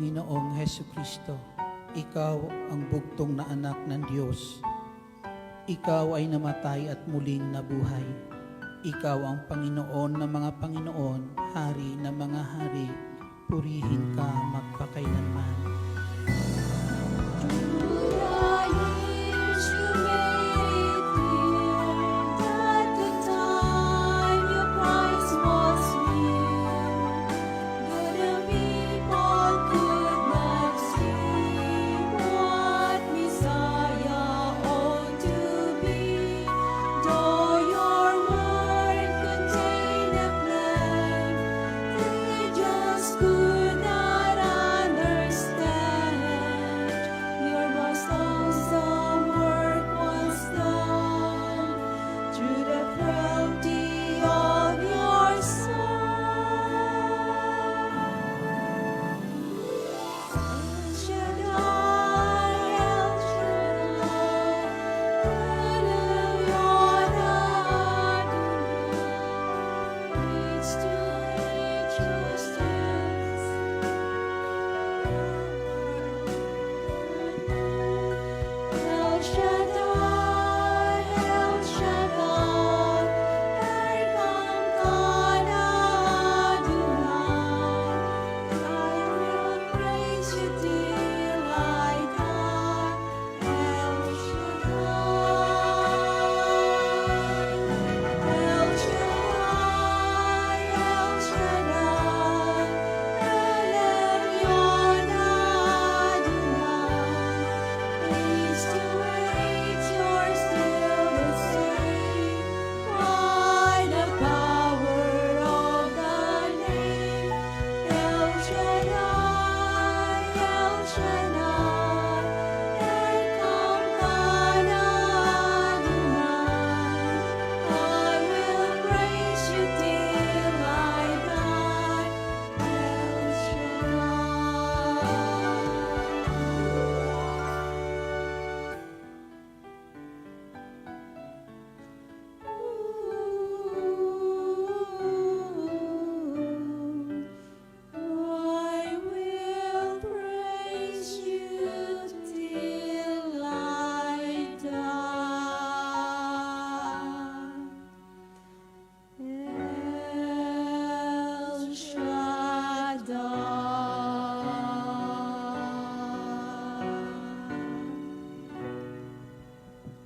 Panginoong Hesukristo, Ikaw ang bugtong na anak ng Diyos. Ikaw ay namatay at muling nabuhay. Ikaw ang Panginoon ng mga Panginoon, Hari ng mga hari. Purihin ka magpakailanman.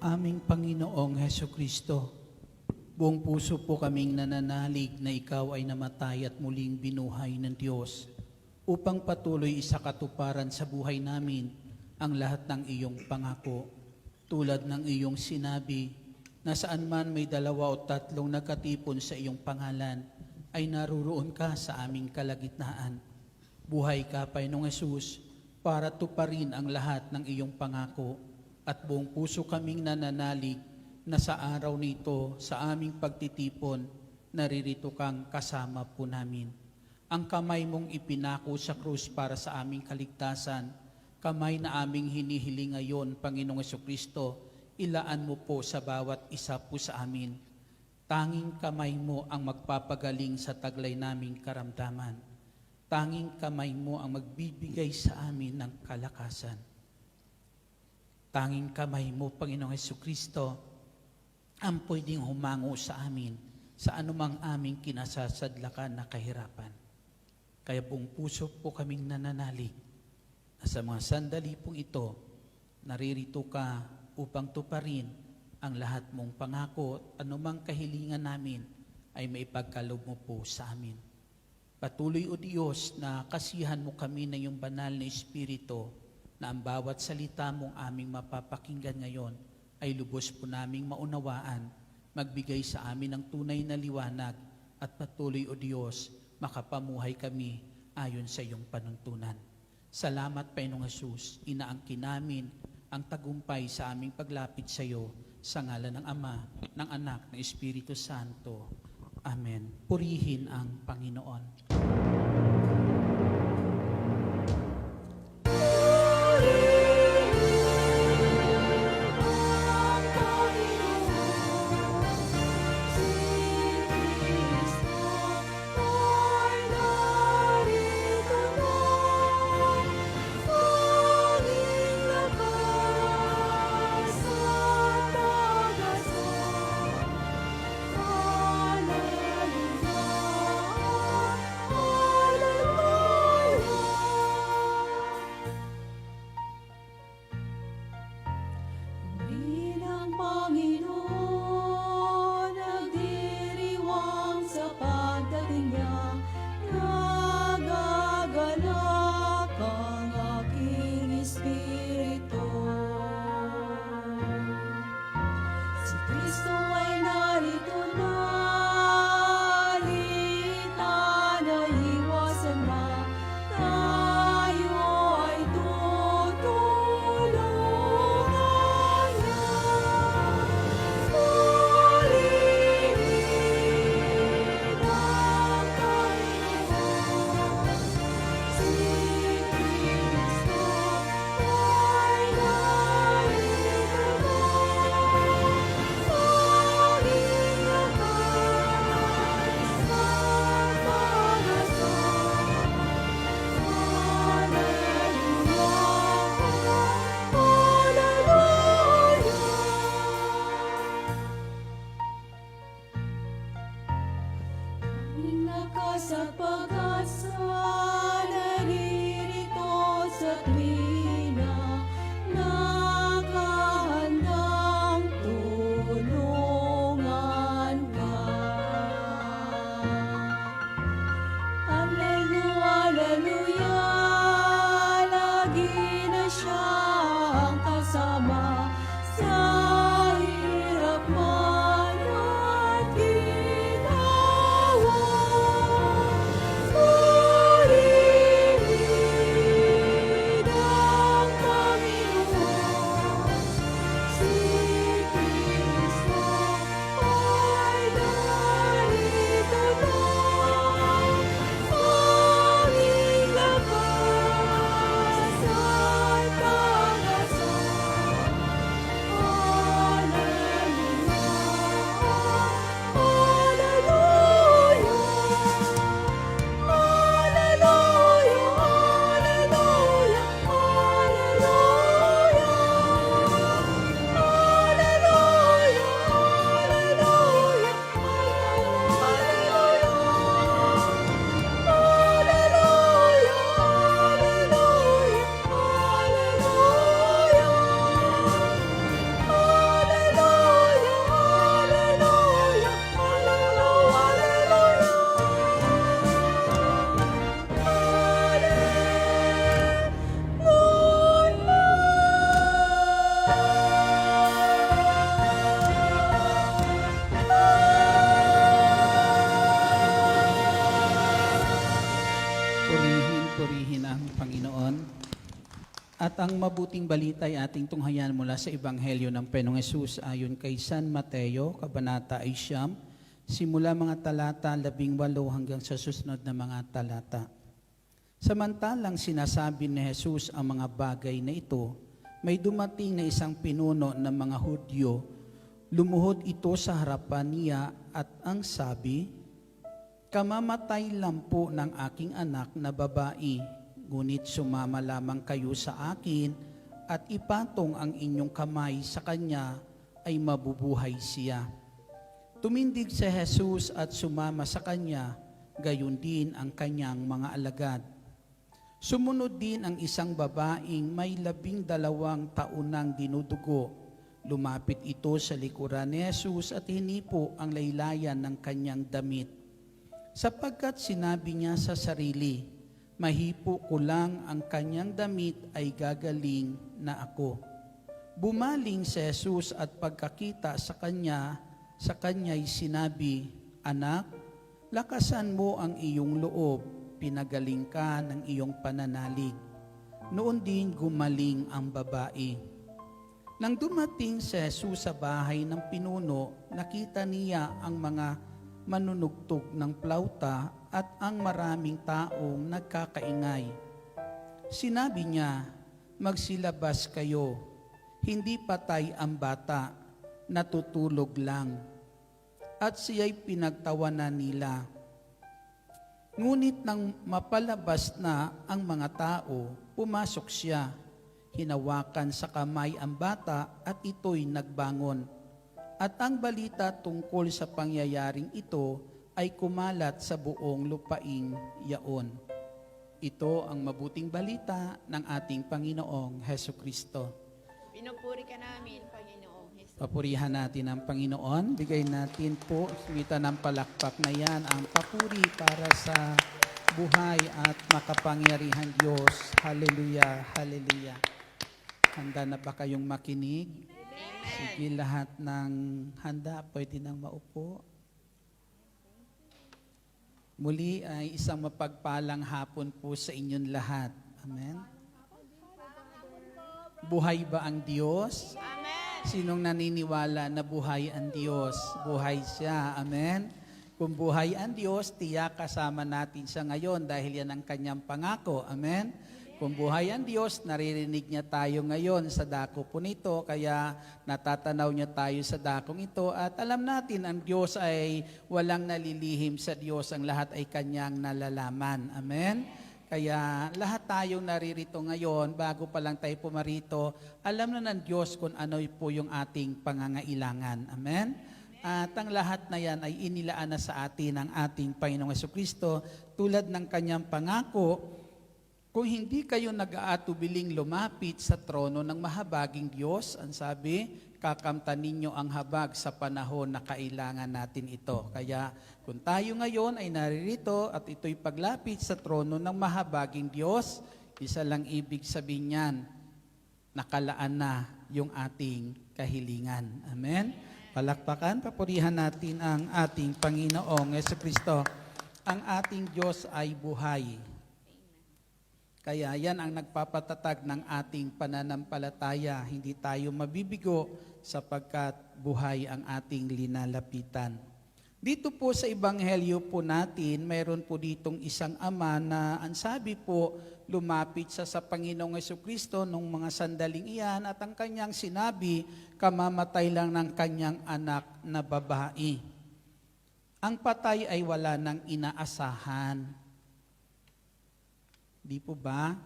Aming Panginoong Hesukristo, buong puso po kaming nananalig na Ikaw ay namatay at muling binuhay ng Diyos upang patuloy isakatuparan sa buhay namin ang lahat ng iyong pangako. Tulad ng iyong sinabi na saan man may 2 o 3 nagkatipon sa iyong pangalan, ay naruroon ka sa aming kalagitnaan. Buhay ka, Panginoong Hesus, para tuparin ang lahat ng iyong pangako. At buong puso kaming nananalig na sa araw nito, sa aming pagtitipon, naririto kang kasama po namin. Ang kamay mong ipinako sa krus para sa aming kaligtasan, kamay na aming hinihiling ngayon, Panginoong Hesukristo, ilaan mo po sa bawat isa po sa amin. Tanging kamay mo ang magpapagaling sa taglay naming karamdaman. Tanging kamay mo ang magbibigay sa amin ng kalakasan. Tanging kamay mo, Panginoong Hesukristo, ang pwedeng humango sa amin sa anumang aming kinasasadlakan na kahirapan. Kaya buong puso po kaming nananalig na sa mga sandali pong ito, naririto ka upang tuparin ang lahat mong pangako at anumang kahilingan namin ay maipagkaloob mo po sa amin. Patuloy, O Diyos, na kasihan mo kami ng iyong banal na Espiritu na ang bawat salita mong aming mapapakinggan ngayon ay lubos po naming maunawaan, magbigay sa amin ng tunay na liwanag at patuloy, O Diyos, makapamuhay kami ayon sa iyong panuntunan. Salamat, Panginoong Hesus, inaangkin namin ang tagumpay sa aming paglapit sa iyo sa ngalan ng Ama, ng Anak, ng Espiritu Santo. Amen. Purihin ang Panginoon. Panginoon, nagdiriwang sa pagdating niya, nagagalak ang aking espiritu. Si Kristo ay narito na, halita na iwasan na, tayo ay tutulungan niya. Purihin ang Panginoon, si Kristo ay narito na. Panginoon sa pag-asa, aming lakas at pag-asa, naririto sa tuwina, nakahandang tulungan ka. Alleluia, alleluia, lagi na siyang kasama sa hirap man at ginawa. Purihin ang Panginoon, si Kristo ay narito na. Aming lakas at pag-asa, alleluia, alleluia, alleluia, Purihin ang Panginoon. At ang mabuting balita ay ating tunghayan mula sa Ebanghelyo ng Panginoong Hesus ayon kay San Mateo, Kabanata 9, simula mga talata 18 hanggang sa susunod na mga talata. Samantalang sinasabi ni Jesus ang mga bagay na ito, may dumating na isang pinuno ng mga Hudyo. Lumuhod ito sa harapan niya at ang sabi, "Kamamatay lang po ng aking anak na babae, ngunit sumama lamang kayo sa akin at ipatong ang inyong kamay sa kanya ay mabubuhay siya." Tumindig si Jesus at sumama sa kanya, gayon din ang kanyang mga alagad. Sumunod din ang isang babaeng may 12 taon nang dinudugo. Lumapit ito sa likuran ni Jesus at hinipo ang laylayan ng kanyang damit. Sapagkat sinabi niya sa sarili, "Mahipo ko lang ang kanyang damit ay gagaling na ako." Bumaling si Jesus at pagkakita sa kanya'y sinabi, "Anak, lakasan mo ang iyong loob, pinagaling ka ng iyong pananalig." Noon din gumaling ang babae. Nang dumating si Jesus sa bahay ng pinuno, nakita niya ang mga manunugtog ng plauta at ang maraming taong nagkakaingay. Sinabi niya, "Magsilabas kayo, hindi patay ang bata, natutulog lang." At siya'y pinagtawanan nila. Ngunit nang mapalabas na ang mga tao, pumasok siya, hinawakan sa kamay ang bata at ito'y nagbangon. At ang balita tungkol sa pangyayaring ito ay kumalat sa buong lupaing yaon. Ito ang mabuting balita ng ating Panginoong Hesukristo. Pinupuri ka namin, Panginoong Hesus. Papurihan natin ang Panginoon. Bigay natin po, sumita ng palakpak na yan, ang papuri para sa buhay at makapangyarihan Diyos. Hallelujah, hallelujah. Handa na ba kayong makinig? Sige, lahat ng handa, pwede nang maupo. Muli ay isang mapagpalang hapon po sa inyong lahat. Amen. Buhay ba ang Diyos? Sinong naniniwala na buhay ang Diyos? Buhay siya. Amen? Kung buhay ang Diyos, tiyak kasama natin siya ngayon dahil yan ang kanyang pangako. Amen? Kung buhay ang Diyos, naririnig niya tayo ngayon sa dako po nito, kaya natatanaw niya tayo sa dakong ito at alam natin ang Diyos ay walang nalilihim sa Diyos, ang lahat ay kanyang nalalaman. Amen? Kaya lahat tayong naririto ngayon, bago pa lang tayo pumarito, alam na ng Diyos kung ano po yung ating pangangailangan. Amen? At ang lahat na yan ay inilaan na sa atin ng ating Panginoong Jesucristo tulad ng kanyang pangako. Kung hindi kayo nag-aatubiling lumapit sa trono ng mahabaging Diyos, ang sabi, kakamtan ninyo ang habag sa panahon na kailangan natin ito. Kaya kung tayo ngayon ay naririto at ito'y paglapit sa trono ng mahabaging Diyos, isa lang ibig sabihin niyan, nakalaan na yung ating kahilingan. Amen? Palakpakan, papurihan natin ang ating Panginoong Jesucristo. Ang ating Diyos ay buhay. Kaya yan ang nagpapatatag ng ating pananampalataya. Hindi tayo mabibigo sapagkat buhay ang ating linalapitan. Dito po sa Ebanghelyo po natin, mayroon po ditong isang ama na ang sabi po, lumapit siya sa Panginoong Jesucristo nung mga sandaling iyan at ang kanyang sinabi, kamamatay lang ng kanyang anak na babae. Ang patay ay wala nang inaasahan. Di po ba?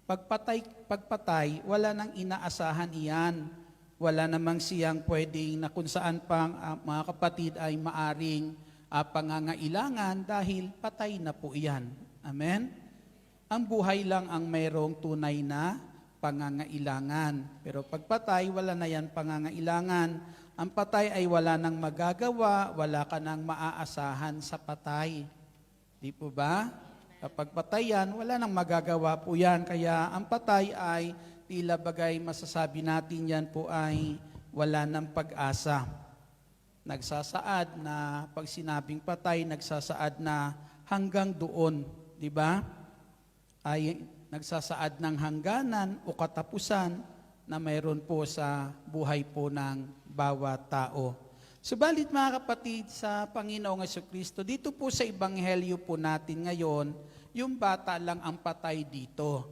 Pagpatay, wala nang inaasahan iyan. Wala namang siyang pwedeng na kung saan pang mga kapatid ay maaring pangangailangan dahil patay na po iyan. Amen? Ang buhay lang ang mayroong tunay na pangangailangan. Pero pagpatay, wala na yan pangangailangan. Ang patay ay wala nang magagawa, wala ka nang maaasahan sa patay. Di po ba? Kapag patay yan, wala nang magagawa po yan. Kaya ang patay ay tila bagay masasabi natin yan po ay wala nang pag-asa. Nagsasaad na, pag sinabing patay, nagsasaad na hanggang doon. Di ba? Ay nagsasaad ng hangganan o katapusan na mayroon po sa buhay po ng bawat tao. Subalit mga kapatid sa Panginoong Jesucristo, dito po sa Ebanghelyo po natin ngayon, yung bata lang ang patay dito.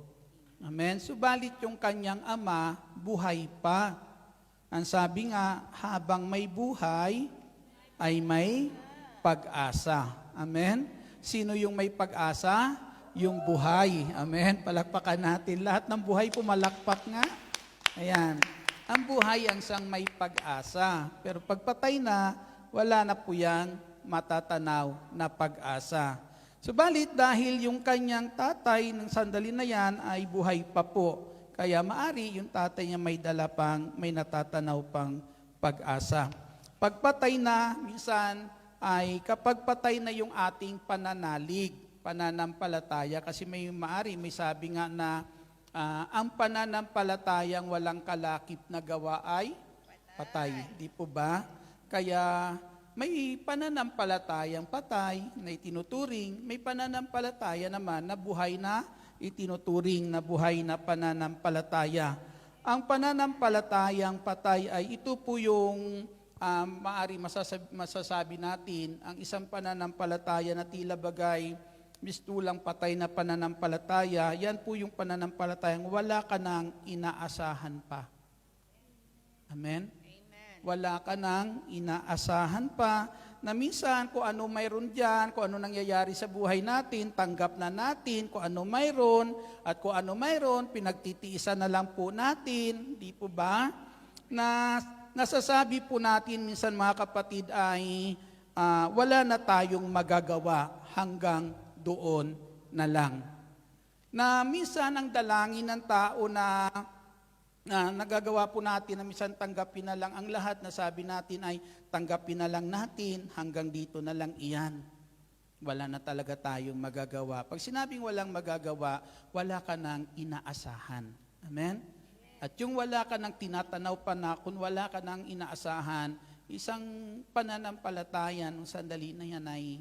Amen? Subalit yung kanyang ama, buhay pa. Ang sabi nga, habang may buhay, ay may pag-asa. Amen? Sino yung may pag-asa? Yung buhay. Amen? Palakpakan natin. Lahat ng buhay pumalakpak nga. Ayan. Ang buhay ang siyang may pag-asa. Pero pagpatay na, wala na po yang matatanaw na pag-asa. Subalit dahil yung kanyang tatay ng sandali na yan ay buhay pa po. Kaya maari yung tatay niya may dala pang, may natatanaw pang pag-asa. Pagpatay na, minsan ay kapag patay na yung ating pananalig, pananampalataya, kasi may maari, may sabi nga na ang pananampalatayang walang kalakip na gawa ay patay. Di po ba? Kaya may pananampalatayang patay na itinuturing, may pananampalataya naman na buhay na itinuturing na buhay na pananampalataya. Ang pananampalatayang patay ay ito po yung maari masasabi natin, ang isang pananampalataya na tila bagay mistulang patay na pananampalataya, yan po yung pananampalatayang wala ka nang inaasahan pa. Amen? Wala ka nang inaasahan pa na minsan kung ano mayroon dyan, kung ano nangyayari sa buhay natin, tanggap na natin kung ano mayroon, at kung ano mayroon, pinagtitiisan na lang po natin, di po ba? Na nasasabi po natin minsan mga kapatid ay wala na tayong magagawa hanggang doon na lang. Na minsan ang dalangin ng tao na na nagagawa po natin na minsan tanggapin na lang ang lahat, na sabi natin ay tanggapin na lang natin, hanggang dito na lang iyan. Wala na talaga tayong magagawa. Pag sinabing walang magagawa, wala ka nang inaasahan. Amen? At yung wala ka nang tinatanaw pa na, kung wala ka nang inaasahan, isang pananampalataya nung sandali na yan ay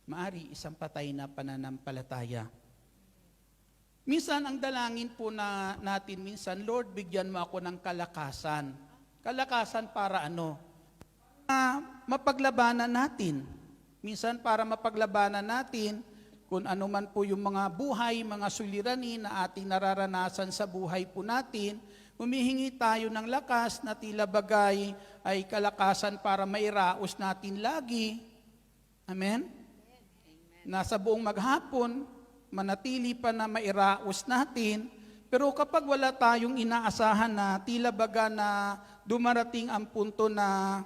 maari isang patay na pananampalataya. Minsan, ang dalangin po natin minsan, Lord, bigyan mo ako ng kalakasan. Kalakasan para ano? Mapaglabanan natin. Minsan, para mapaglabanan natin, kung ano man po yung mga buhay, mga suliranin na ating nararanasan sa buhay po natin, humihingi tayo ng lakas na tila bagay ay kalakasan para mairaos natin lagi. Amen? Nasa buong maghapon, manatili pa na mairaos natin, pero kapag wala tayong inaasahan na tila baga na dumarating ang punto na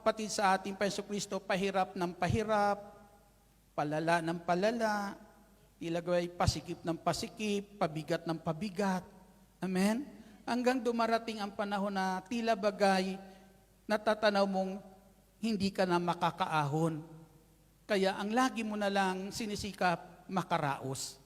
pati sa ating Jesucristo, pahirap ng pahirap, palala ng palala, tila bagay pasikip ng pasikip, pabigat ng pabigat. Amen? Hanggang dumarating ang panahon na tila bagay natatanaw mong hindi ka na makakaahon. Kaya ang lagi mo na lang sinisikap, makaraos.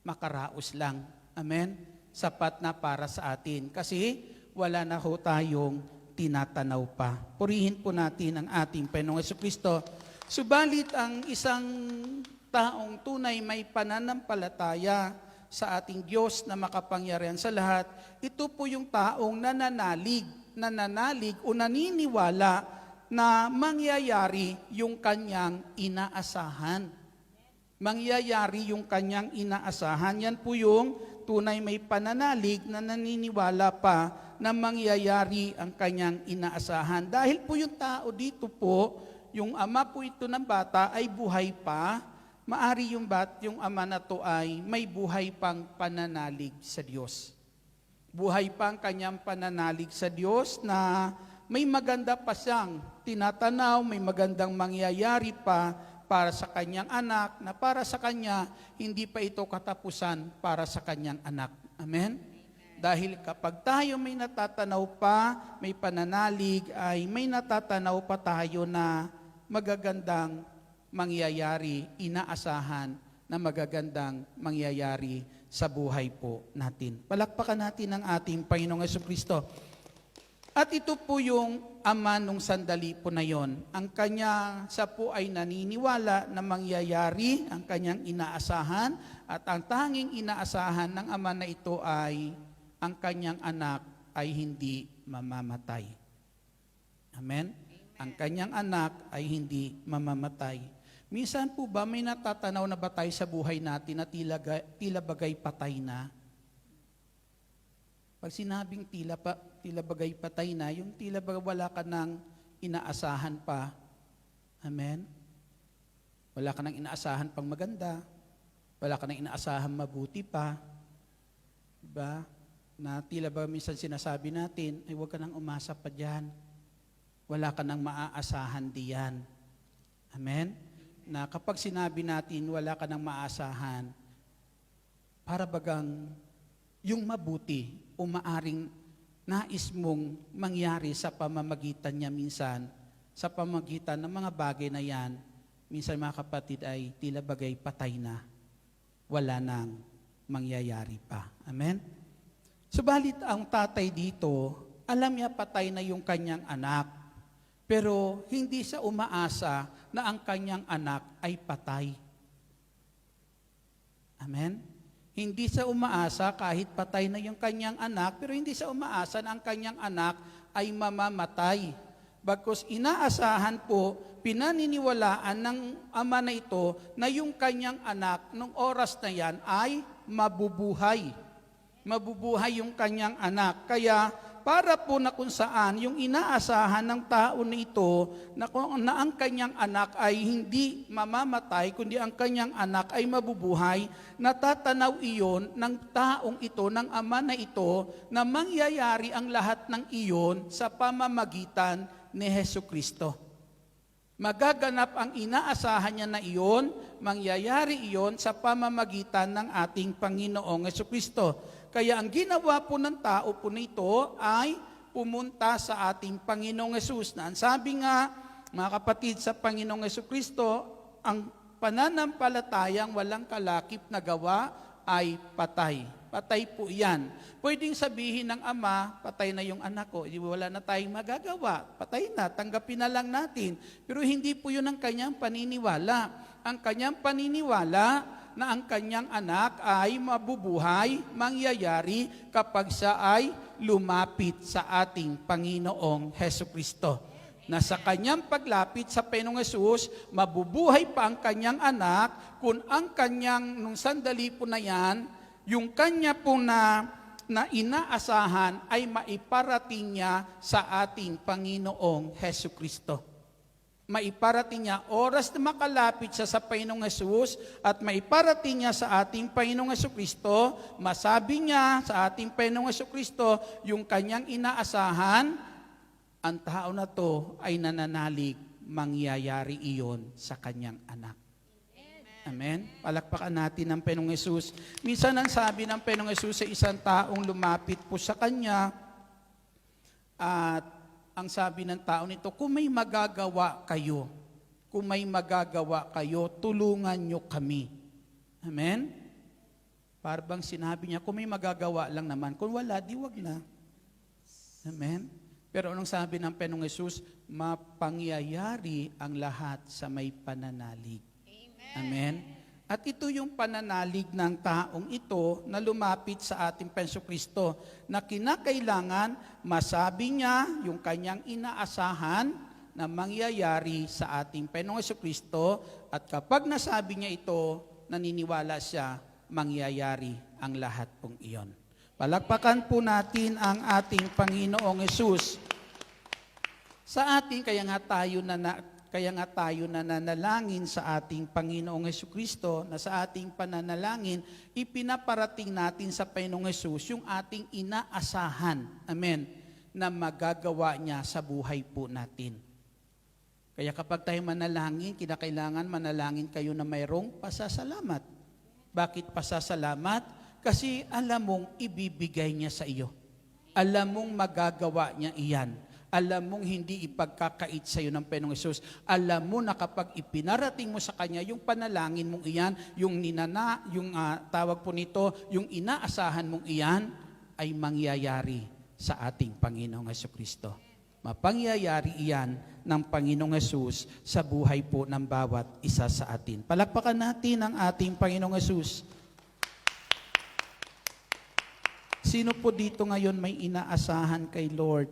Makaraos lang. Amen? Sapat na para sa atin. Kasi wala na ho tayong tinatanaw pa. Purihin po natin ang ating Panginoong Jesucristo. Subalit ang isang taong tunay may pananampalataya sa ating Diyos na makapangyarihan sa lahat, ito po yung taong nananalig o naniniwala na mangyayari yung kanyang inaasahan. Mangyayari yung kanyang inaasahan. Yan po yung tunay may pananalig na naniniwala pa na mangyayari ang kanyang inaasahan. Dahil po yung tao dito po, yung ama po ito ng bata ay buhay pa, maari yung ama na to ay may buhay pang pananalig sa Diyos. Buhay pang kanyang pananalig sa Diyos na may maganda pa siyang tinatanaw, may magandang mangyayari pa para sa kanyang anak, na para sa kanya, hindi pa ito katapusan para sa kanyang anak. Amen? Dahil kapag tayo may natatanaw pa, may pananalig, ay may natatanaw pa tayo na magagandang mangyayari, inaasahan na magagandang mangyayari sa buhay po natin. Palakpakan natin ang ating Panginoong Jesucristo. At ito po yung ama nung sandali po na yon. Ang kanya, sa po ay naniniwala na mangyayari ang kanyang inaasahan, at ang tanging inaasahan ng ama na ito ay ang kanyang anak ay hindi mamamatay. Amen? Ang kanyang anak ay hindi mamamatay. Minsan po ba may natatanaw na ba tayo sa buhay natin na tila bagay patay na? Pag sinabing tila bagay patay na, yung tila bagay wala ka nang inaasahan pa. Amen? Wala ka nang inaasahan pang maganda. Wala ka nang inaasahan mabuti pa. Diba? Na tila ba minsan sinasabi natin, ay huwag ka nang umasa pa dyan. Wala ka nang maaasahan diyan. Amen? Na kapag sinabi natin wala ka nang maasahan, para bagang yung mabuti o maaring nais mong mangyari sa pamamagitan niya minsan, sa pamamagitan ng mga bagay na yan, minsan mga kapatid ay tila bagay patay na, wala nang mangyayari pa. Amen? Subalit ang tatay dito, alam niya patay na yung kanyang anak, pero hindi siya umaasa na ang kanyang anak ay patay. Amen? Hindi siya umaasa kahit patay na yung kanyang anak, pero hindi siya umaasa na ang kanyang anak ay mamamatay. Bagkus inaasahan po, pinaniniwalaan ng ama na ito na yung kanyang anak nung oras na yan ay mabubuhay. Mabubuhay yung kanyang anak. Kaya para po na kung saan yung inaasahan ng tao na ito na ang kanyang anak ay hindi mamamatay, kundi ang kanyang anak ay mabubuhay, natatanaw iyon ng taong ito, ng ama na ito, na mangyayari ang lahat ng iyon sa pamamagitan ni Jesucristo. Magaganap ang inaasahan niya na iyon, mangyayari iyon sa pamamagitan ng ating Panginoong Jesucristo. Kaya ang ginawa po ng tao po nito ay pumunta sa ating Panginoong Hesus. Na ang sabi nga, mga kapatid, sa Panginoong Hesukristo, ang pananampalatayang walang kalakip na gawa ay patay. Patay po yan. Pwedeng sabihin ng ama, patay na yung anak ko, wala na tayong magagawa. Patay na, tanggapin na lang natin. Pero hindi po yun ang kanyang paniniwala. Ang kanyang paniniwala na ang kanyang anak ay mabubuhay, mangyayari kapag siya ay lumapit sa ating Panginoong Hesukristo. Na sa kanyang paglapit sa Panginoong Hesus, mabubuhay pa ang kanyang anak kung ang kanyang, nung sandali po na yan, yung kanya po na inaasahan ay maiparating niya sa ating Panginoong Hesukristo. Maiparating niya, oras na makalapit siya sa Panginoong Hesus at maiparating niya sa ating Panginoong Hesukristo, masabi niya sa ating Panginoong Hesukristo yung kanyang inaasahan, ang tao na to ay nananalig, mangyayari iyon sa kanyang anak. Amen? Palakpakan natin ang Panginoong Hesus. Minsan ang sabi ng Panginoong Hesus sa isang taong lumapit po sa kanya, at ang sabi ng tao nito, kung may magagawa kayo, tulungan nyo kami. Amen? Parang sinabi niya, kung may magagawa lang naman, kung wala, di wag na. Amen? Pero anong sabi ng Panginoong Hesus? Mapangyayari ang lahat sa may pananalig. Amen? At ito yung pananalig ng taong ito na lumapit sa ating Panginoong Kristo na kinakailangan masabi niya yung kanyang inaasahan na mangyayari sa ating Panginoong Kristo at kapag nasabi niya ito, naniniwala siya, mangyayari ang lahat pong iyon. Palakpakan po natin ang ating Panginoong Hesus. Sa ating kaya nga tayo nananalangin sa ating Panginoong Hesukristo na sa ating pananalangin ipinaparating natin sa Panginoong Hesus yung ating inaasahan. Amen. Na magagawa niya sa buhay po natin. Kaya kapag tayo manalangin, kinakailangan manalangin kayo na mayroong pasasalamat. Bakit pasasalamat? Kasi alam mong ibibigay niya sa iyo. Alam mong magagawa niya iyan. Alam mong hindi ipagkakait sa iyo ng Panginoong Hesus. Alam mo na kapag ipinarating mo sa Kanya, yung panalangin mong iyan, yung tawag po nito, yung inaasahan mong iyan, ay mangyayari sa ating Panginoong Hesukristo. Mapangyayari iyan ng Panginoong Hesus sa buhay po ng bawat isa sa atin. Palakpakan natin ang ating Panginoong Hesus. Sino po dito ngayon may inaasahan kay Lord?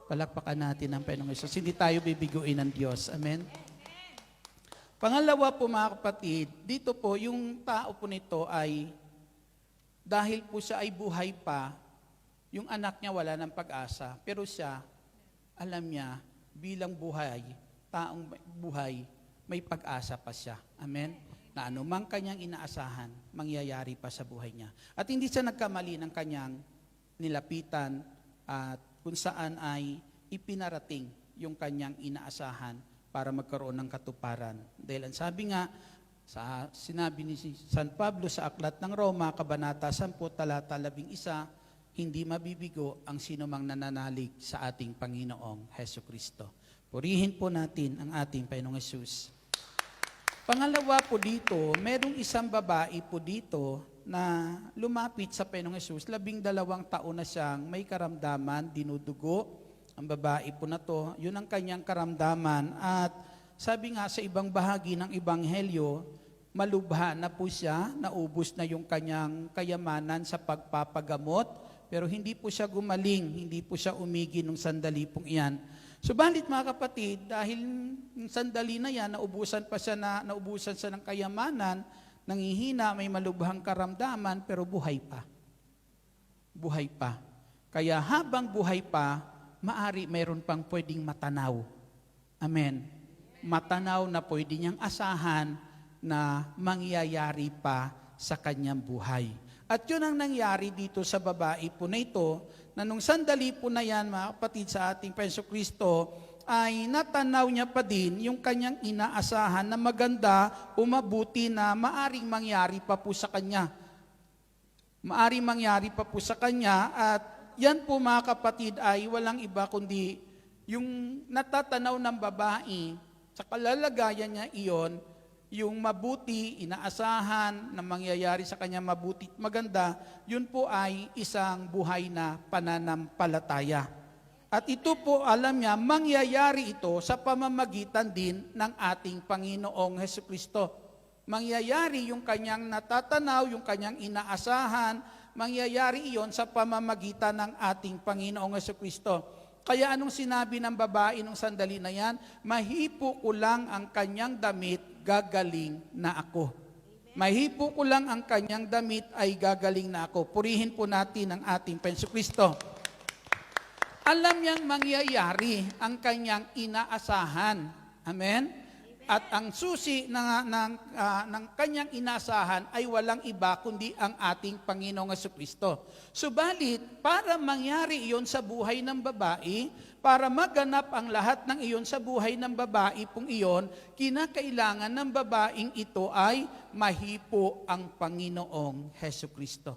Palakpakan natin ang Panginoong Hesus. Hindi tayo bibiguin ng Diyos. Amen? Pangalawa po mga kapatid, dito po yung tao po nito ay, dahil po siya ay buhay pa, yung anak niya wala ng pag-asa, pero siya, alam niya, bilang taong buhay, may pag-asa pa siya. Amen? Na anumang kanyang inaasahan, mangyayari pa sa buhay niya. At hindi siya nagkamali ng kanyang nilapitan at kung saan ay ipinarating yung kanyang inaasahan para magkaroon ng katuparan. Dahil ang sabi nga, sinabi ni San Pablo sa Aklat ng Roma, Kabanata 10, Talata 11, hindi mabibigo ang sinumang nananalig sa ating Panginoong Hesukristo. Purihin po natin ang ating Panginoong Hesus. Pangalawa po dito, merong isang babae po dito na lumapit sa Panginoong Hesus. 12 taon na siyang may karamdaman, dinudugo. Ang babae po na to, yun ang kanyang karamdaman. At sabi nga sa ibang bahagi ng Ebanghelyo, malubha na po siya, naubos na yung kanyang kayamanan sa pagpapagamot, pero hindi po siya gumaling, hindi po siya umigi nung sandali pong iyan. Subalit mga kapatid, dahil yung sandali na yan, naubusan siya ng kayamanan, nangihina, may malubhang karamdaman, pero buhay pa. Buhay pa. Kaya habang buhay pa, maari mayroon pang pwedeng matanaw. Amen. Matanaw na pwede niyang asahan na mangyayari pa sa kanyang buhay. At yun ang nangyari dito sa babae po na ito, na nung sandali po na yan, mga kapatid, sa ating Panginoong Kristo, ay natanaw niya pa din yung kanyang inaasahan na maganda o mabuti na maaring mangyari pa po sa kanya. Maari mangyari pa po sa kanya at yan po mga kapatid ay walang iba kundi yung natatanaw ng babae sa kalalagayan niya iyon, yung mabuti, inaasahan na mangyayari sa kanya mabuti at maganda, yun po ay isang buhay na pananampalataya. At ito po alam niya, mangyayari ito sa pamamagitan din ng ating Panginoong Hesukristo. Mangyayari yung kanyang natatanaw, yung kanyang inaasahan, mangyayari iyon sa pamamagitan ng ating Panginoong Hesukristo. Kaya anong sinabi ng babae nung sandali na yan? Mahipo ko lang ang kanyang damit, gagaling na ako. Mahipo ko lang ang kanyang damit ay gagaling na ako. Purihin po natin ang ating Hesukristo. Alam niyang mangyayari ang kanyang inaasahan. Amen? At ang susi ng kanyang inaasahan ay walang iba kundi ang ating Panginoong Hesukristo. Subalit, para mangyari iyon sa buhay ng babae, para maganap ang lahat ng iyon sa buhay ng babae pong iyon, kinakailangan ng babaeng ito ay mahipo ang Panginoong Hesukristo.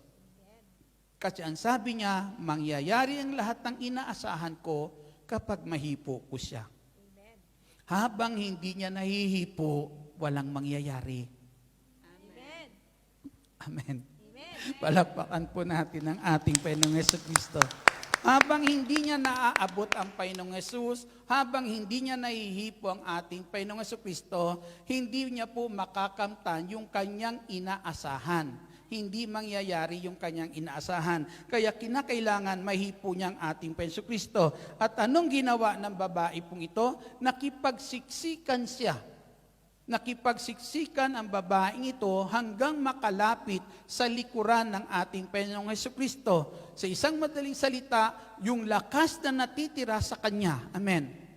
Kasi ang sabi niya, mangyayari ang lahat ng inaasahan ko kapag mahipo ko siya. Habang hindi niya nahihipo, walang mangyayari. Amen. Amen. Amen. Palakpakan po natin ang ating Panginoong Hesukristo. Habang hindi niya naaabot ang Panginoong Hesus, habang hindi niya nahihipo ang ating Panginoong Hesukristo, hindi niya po makakamtan yung kanyang inaasahan. Hindi mangyayari yung kanyang inaasahan. Kaya kinakailangan mahipo niya ang ating Hesukristo. At anong ginawa ng babae pong ito? Nakipagsiksikan siya. Nakipagsiksikan ang babaeng ito hanggang makalapit sa likuran ng ating Panginoong Hesukristo. Sa isang madaling salita, yung lakas na natitira sa kanya. Amen.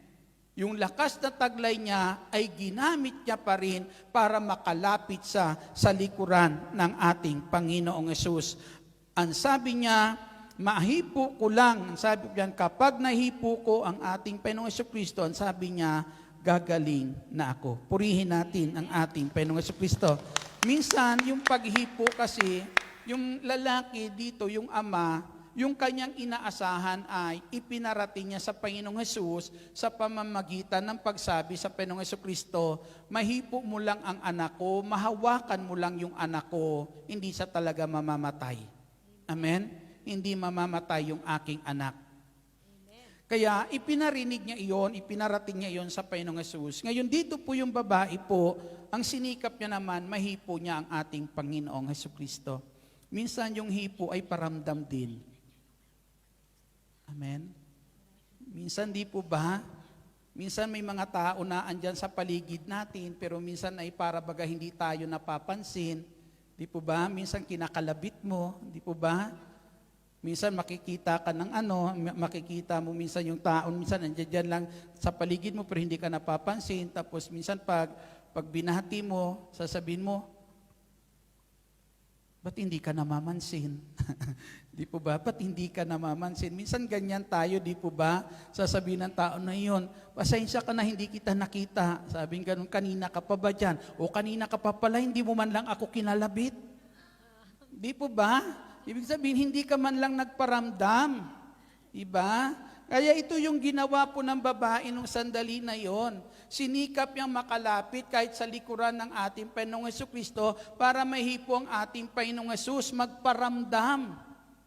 Yung lakas na taglay niya ay ginamit niya pa rin para makalapit sa likuran ng ating Panginoong Hesus. Ang sabi niya, mahipo ko lang. Ang sabi niya, kapag nahipo ko ang ating Panginoong Hesukristo, ang sabi niya, gagaling na ako. Purihin natin ang ating Panginoong Hesukristo. Minsan, yung paghipo kasi, yung lalaki dito, yung ama, yung kanyang inaasahan ay ipinarating niya sa Panginoong Hesus sa pamamagitan ng pagsabi sa Panginoong Hesukristo, mahipo mo lang ang anak ko, mahawakan mo lang yung anak ko, hindi siya talaga mamamatay. Amen? Hindi mamamatay yung aking anak. Kaya ipinarinig niya iyon, ipinarating niya iyon sa Panginoong Hesus. Ngayon dito po yung babae po, ang sinikap niya naman, mahipo niya ang ating Panginoong Hesukristo. Minsan yung hipo ay paramdam din. Amen? Minsan di po ba? Minsan may mga tao na andyan sa paligid natin, pero minsan ay para baga hindi tayo napapansin. Di po ba? Minsan kinakalabit mo, di po ba? Minsan makikita ka ng makikita mo minsan yung taon, minsan andyan lang sa paligid mo pero hindi ka napapansin. Tapos minsan pag binati mo, sasabihin mo, ba't hindi ka namamansin? Di po ba? Ba't hindi ka namamansin? Minsan ganyan tayo, di po ba? Sasabihin ng tao na iyon, pasensya ka na hindi kita nakita. Sabihin ganun, kanina ka pa ba dyan? O kanina ka pa pala, hindi mo man lang ako kinalabit. Di po ba? Ibig sabihin, hindi ka man lang nagparamdam. Diba? Kaya ito yung ginawa po ng babae nung sandali na yon. Sinikap niyang makalapit kahit sa likuran ng ating Panginoong Hesukristo para mahipo ang ating Panginoong Hesus, magparamdam.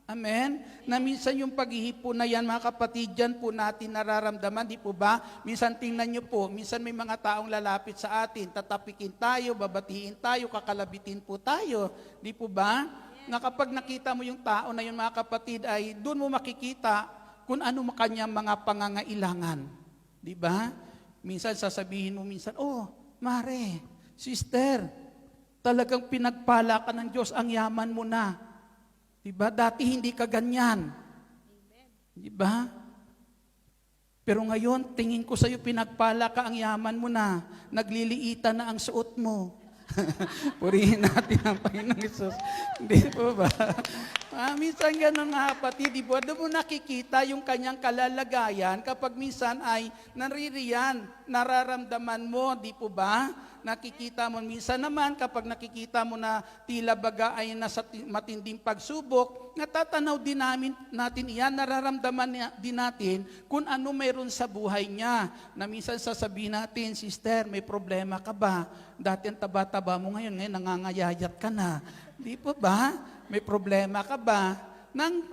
Amen? Na minsan yung paghihipo na yan, mga kapatid, dyan po natin nararamdaman, di po ba? Minsan tingnan nyo po, minsan may mga taong lalapit sa atin, tatapikin tayo, babatiin tayo, kakalabitin po tayo. Di po ba? Na kapag nakita mo yung tao na yun, mga kapatid, ay doon mo makikita kung ano kanyang mga pangangailangan. Di ba? Minsan sasabihin mo minsan, oh, Mare, sister, talagang pinagpala ka ng Diyos, ang yaman mo na. Diba? Dati hindi ka ganyan. Diba? Pero ngayon, tingin ko sa'yo, pinagpala ka, ang yaman mo na. Nagliliitan na ang suot mo. Purihin natin ang Panginoong Hesus. Hindi po ba? Minsan gano'n nga kapatid, di ba? Doon mo nakikita yung kanyang kalalagayan kapag minsan ay naririyan, nararamdaman mo, di po ba? nakikita mo. Minsan naman, kapag nakikita mo na tila baga ay nasa matinding pagsubok, natatanaw din natin iyan, nararamdaman din natin kung ano meron sa buhay niya. Na minsan sasabihin natin, sister, may problema ka ba? Dati ang taba-taba mo ngayon nangangayayat ka na. Di po ba? May problema ka ba?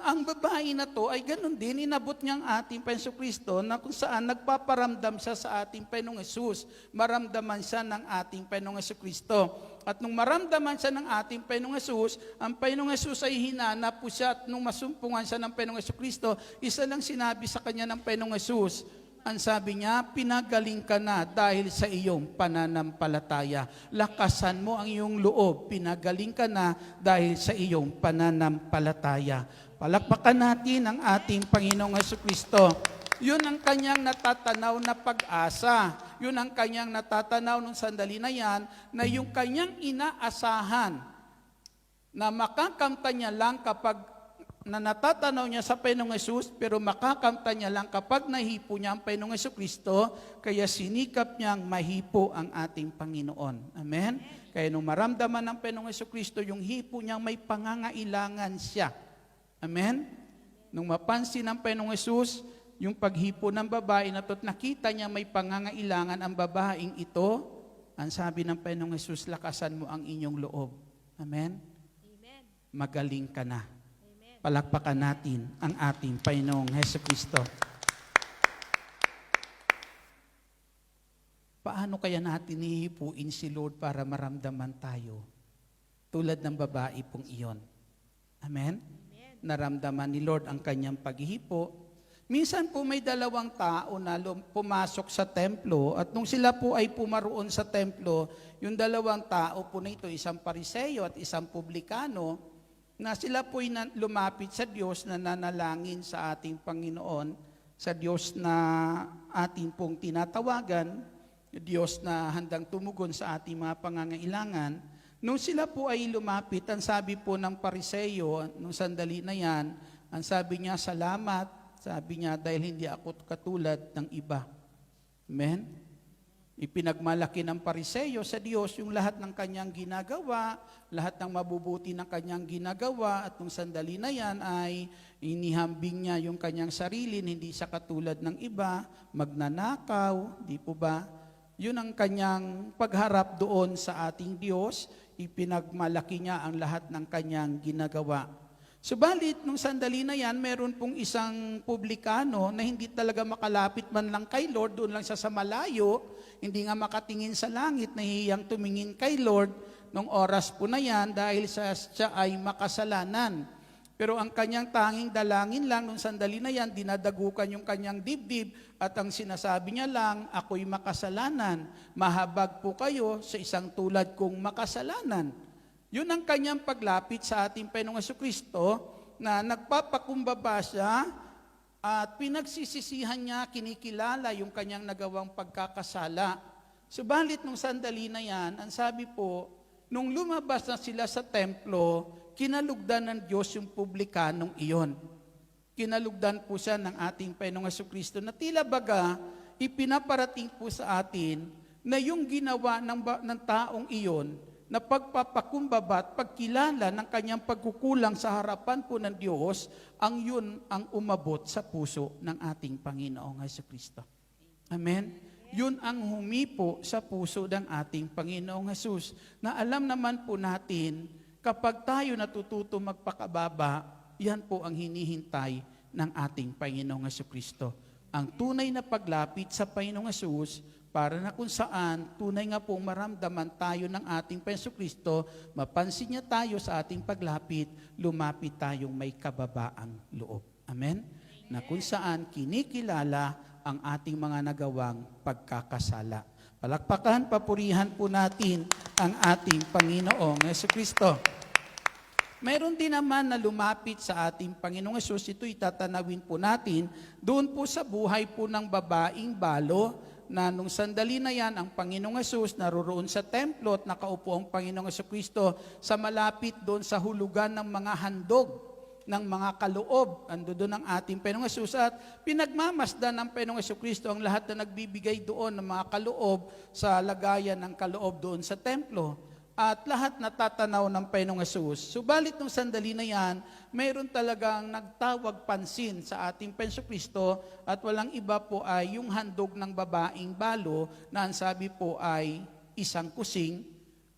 Ang babae na to ay ganun din, inabot niyang ating Panginoong Kristo na kung saan nagpaparamdam siya sa ating Panginoong Hesus. Maramdaman siya ng ating Panginoong Kristo. At nung maramdaman siya ng ating Panginoong Hesus, ang Panginoong Hesus ay hinanap po siya at nung masumpungan siya ng Panginoong Kristo, isa lang sinabi sa kanya ng Panginoong Hesus. Ang sabi niya, pinagaling ka na dahil sa iyong pananampalataya. Lakasan mo ang iyong loob. Pinagaling ka na dahil sa iyong pananampalataya. Palakpakan natin ang ating Panginoong Jesucristo. Yun ang kanyang natatanaw na pag-asa. Yun ang kanyang natatanaw nung sandali na yan, na yung kanyang inaasahan na makakamta niya lang kapag na natatanaw niya sa Panginoong Hesus, pero makakamta niya lang kapag nahipo niya ang Panginoong Jesucristo, kaya sinikap niyang mahipo ang ating Panginoon. Amen? Kaya nung maramdaman ng Panginoong Jesucristo, yung hipo niyang may pangangailangan siya. Amen? Nung mapansin ng Panginoong Hesus, yung paghipo ng babae na to, nakita niya may pangangailangan ang babaeng ito, ang sabi ng Panginoong Hesus, lakasan mo ang inyong loob. Amen? Amen. Magaling ka na. Palakpakan natin ang ating Panginoong Jesucristo. Paano kaya natin hihipuin si Lord para maramdaman tayo? Tulad ng babae pong iyon. Amen? Naramdaman ni Lord ang kanyang paghihipo. Minsan po may dalawang tao na pumasok sa templo at nung sila po ay pumaroon sa templo, yung dalawang tao po na ito, isang Pariseo at isang publikano, na sila po'y lumapit sa Diyos na nanalangin sa ating Panginoon, sa Diyos na ating pong tinatawagan, Diyos na handang tumugon sa ating mga pangangailangan. Nung sila po ay lumapit, ang sabi po ng Pariseo, nung sandali na yan, ang sabi niya, salamat, sabi niya, dahil hindi ako katulad ng iba. Amen? Ipinagmalaki ng Pariseo sa Diyos yung lahat ng kanyang ginagawa, lahat ng mabubuti ng kanyang ginagawa, at nung sandali na yan ay inihambing niya yung kanyang sarili, hindi siya katulad ng iba, magnanakaw, di po ba? Yun ang kanyang pagharap doon sa ating Diyos, ipinagmalaki niya ang lahat ng kanyang ginagawa. Subalit, nung sandali na yan, meron pong isang publikano na hindi talaga makalapit man lang kay Lord, doon lang siya sa malayo, hindi nga makatingin sa langit, nahihiyang tumingin kay Lord nung oras po na yan dahil siya ay makasalanan. Pero ang kanyang tanging dalangin lang nung sandali na yan, dinadagukan yung kanyang dibdib at ang sinasabi niya lang, ako'y makasalanan, mahabag po kayo sa isang tulad kong makasalanan. Yun ang kanyang paglapit sa ating Panginoong Jesucristo na nagpapakumbaba siya at pinagsisisihan niya, kinikilala yung kanyang nagawang pagkakasala. Subalit nung sandali na yan, ang sabi po, nung lumabas na sila sa templo, kinalugdan ng Diyos yung publikanong iyon. Kinalugdan po siya ng ating Panginoong Jesucristo na tila baga, ipinaparating po sa atin na yung ginawa ng taong iyon, na pagpapakumbaba at pagkilala ng kanyang pagkukulang sa harapan po ng Diyos, ang yun ang umabot sa puso ng ating Panginoong Jesucristo. Amen? Yun ang humipo sa puso ng ating Panginoong Jesus, na alam naman po natin, kapag tayo natututo magpakababa, yan po ang hinihintay ng ating Panginoong Jesucristo. Ang tunay na paglapit sa Panginoong Jesus, para na kung saan tunay nga pong maramdaman tayo ng ating Panginoong Kristo, mapansin niya tayo sa ating paglapit, lumapit tayong may kababaang loob. Amen? Na kung saan kinikilala ang ating mga nagawang pagkakasala. Palakpakan, papurihan po natin ang ating Panginoong Jesucristo. Mayroon din naman na lumapit sa ating Panginoong Hesus, ito itatanawin po natin, doon po sa buhay po ng babaeng balo, na nung sandali na yan, ang Panginoong Hesus naroroon sa templo at nakaupo ang Panginoong Jesucristo sa malapit doon sa hulugan ng mga handog ng mga kaloob. Ando doon ang ating Panginoong Hesus at pinagmamasdan ng Panginoong Hesukristo ang lahat na nagbibigay doon ng mga kaloob sa lagayan ng kaloob doon sa templo. At lahat natatanaw ng Panginoong Hesus. Subalit nung sandali na yan, mayroon talagang nagtawag pansin sa ating Panginoong Kristo at walang iba po ay yung handog ng babaeng balo na ang sabi po ay isang kusing.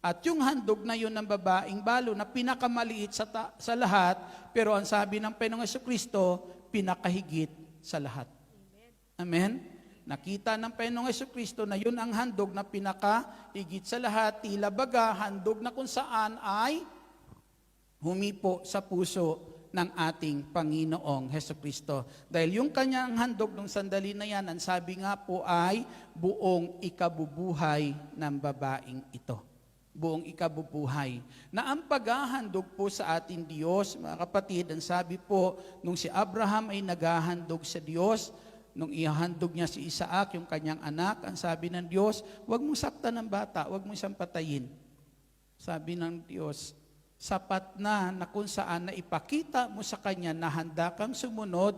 At yung handog na yun ng babaeng balo na pinakamaliit sa lahat, pero ang sabi ng Panginoong Hesukristo, pinakahigit sa lahat. Amen? Nakita ng Panginoong Hesukristo na yun ang handog na pinakahigit sa lahat, tila baga, handog na kung saan ay humipo sa puso ng ating Panginoong Hesukristo. Dahil yung kanyang handog nung sandali na yan, ang sabi nga po ay buong ikabubuhay ng babaeng ito. Buong ikabubuhay. Na ang paghahandog po sa ating Diyos, mga kapatid, ang sabi po, nung si Abraham ay naghahandog sa Diyos, nung ihahandog niya si Isaac, yung kanyang anak, ang sabi ng Diyos, huwag mong saktan ng bata, huwag mong siyang patayin. Sabi ng Diyos, sapat na kung saan na ipakita mo sa kanya na handa kang sumunod,